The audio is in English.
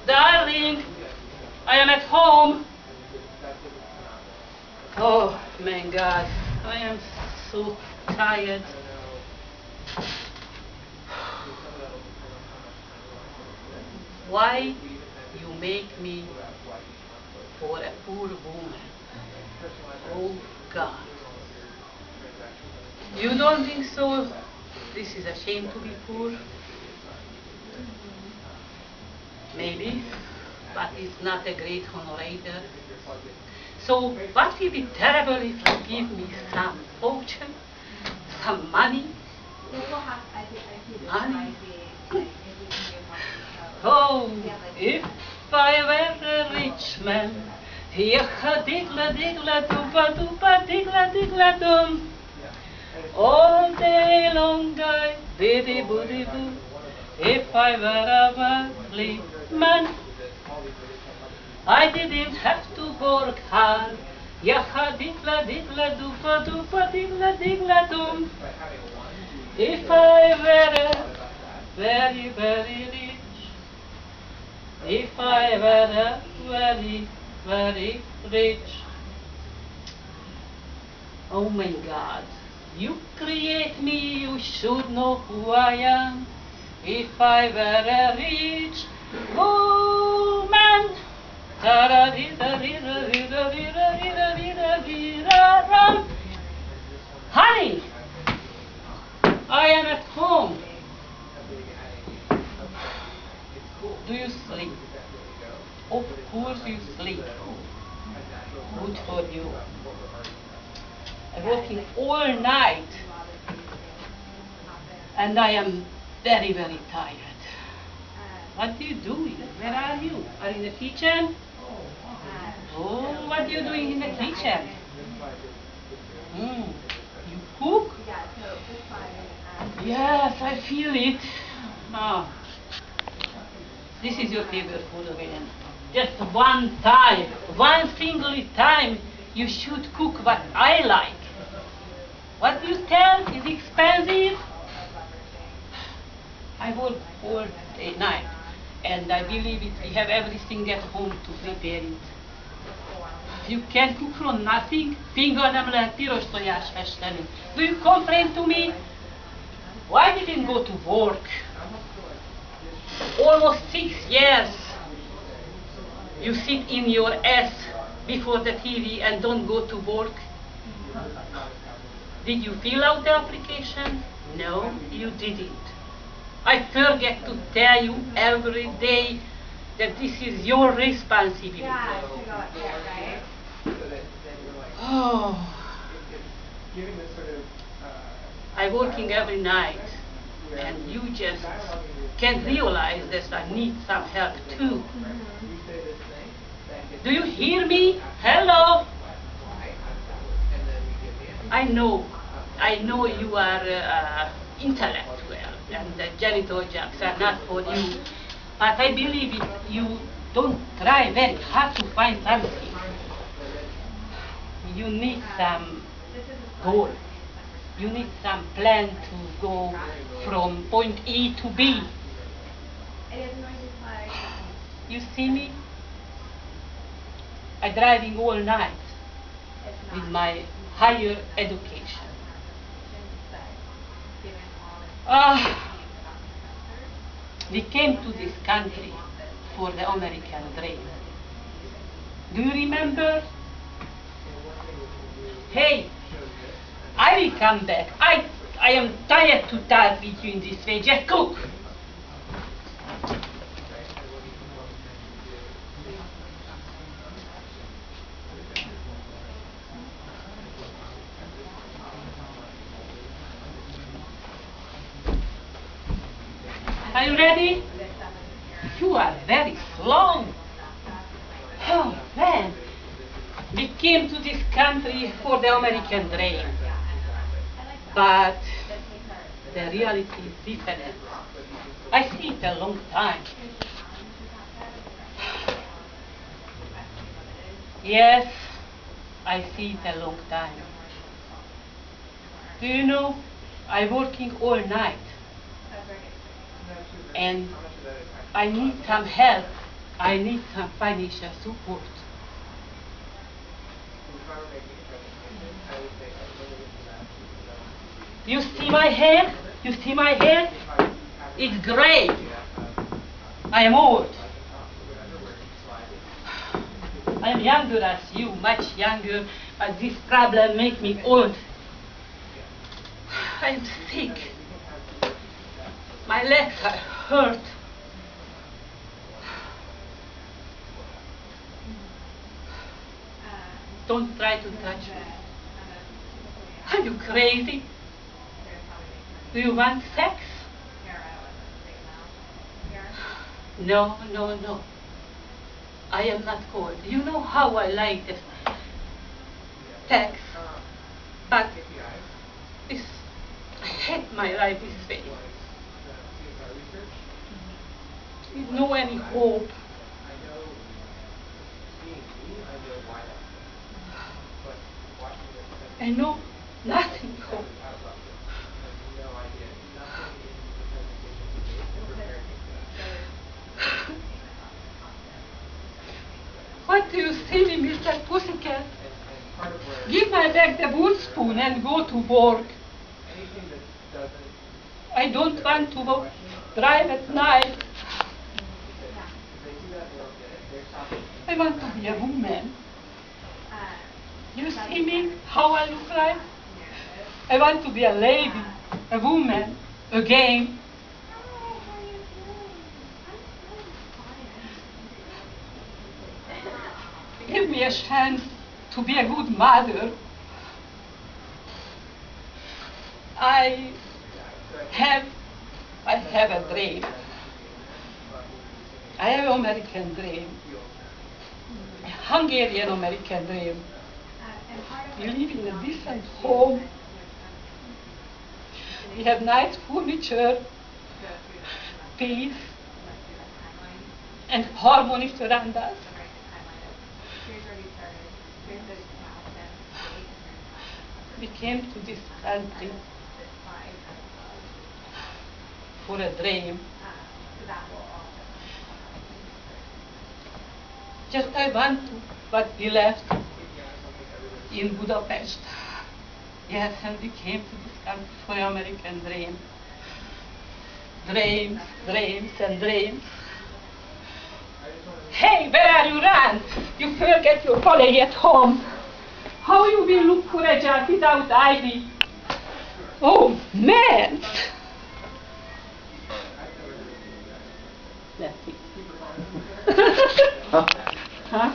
Darling, I am at home. Oh, my God, I am so tired. Why you make me for a poor woman? Oh, God. You don't think so? This is a shame to be poor? Maybe, but it's not a great honor either. So what will be terrible if you give me some fortune, some money? Money? Oh, if I were a rich man, yah digla digla doopa doopa digla digla dum. All day long I biddy boody boo. If I were a wealthy man, I didn't have to work hard. Yaha digla digla doopa doopa digla digla dum. If I were very, very rich, if I were very, very rich. Oh my God, you create me, you should know who I am. If I were a rich woman. Honey, I am at home. Do you sleep? Of course you sleep. Good for you. I'm working all night and I am very, very tired. What are you doing? Where are you? Are you in the kitchen? Oh, what are you doing in the kitchen? You cook? Yes, I feel it. Oh. This is your favorite food again. Just one time, one single time, you should cook what I like. What do you tell is expensive? I work all day night, and I believe it. We have everything at home to prepare it. You can cook from nothing. Finger nem lehet piros tojás festeni. Do you complain to me? Why didn't go to work? Almost 6 years. You sit in your ass before the TV and don't go to work. Did you fill out the application? No, you didn't. I forget to tell you every day that this is your responsibility. Oh. I'm working every night, and you just can't realize that I need some help too. Do you hear me? Hello? I know you are intellectual, and the janitor jobs are not for you, but I believe if you don't try very hard to find something, you need some goal. You need some plan to go from point A to B. You see me? I'm driving all night with my higher education. We came to this country for the American dream. Do you remember? Hey, I will come back. I am tired to talk with you in this way. Just cook. Are you ready? You are very slow. Oh man, we came to this country for the American dream. But the reality is different. I see it a long time. Yes, I see it a long time. Do you know, I'm working all night. And I need some help I need some financial support. You see my hair? You see my hair? It's gray. I am old. I am younger as you, much younger, but this problem makes me old. I am sick. My legs are hurt. Don't try to touch me. Are you crazy? Do you want sex? No, no, no. I am not cold. You know how I like this sex, but this, I hate my life this way. With no any hope. I know nothing hope. What do you say, Mr. Pussycat? Give my back the wood spoon and go to work. I don't want to drive at night. I want to be a woman. You see me, how I look like? I want to be a lady, a woman, again. Give me a chance to be a good mother. I have a dream. I have an American dream. A Hungarian American dream. We live in a decent home. We have nice furniture, peace, and harmony around us. We came to this country for a dream. Just I want to, but we left in Budapest. Yes, and we came to this country for an American dream. Dreams, dreams, and dreams. Hey, where are you run? You forget your colleague at home. How you will look for a job without ID? Oh, man! That's it. Huh?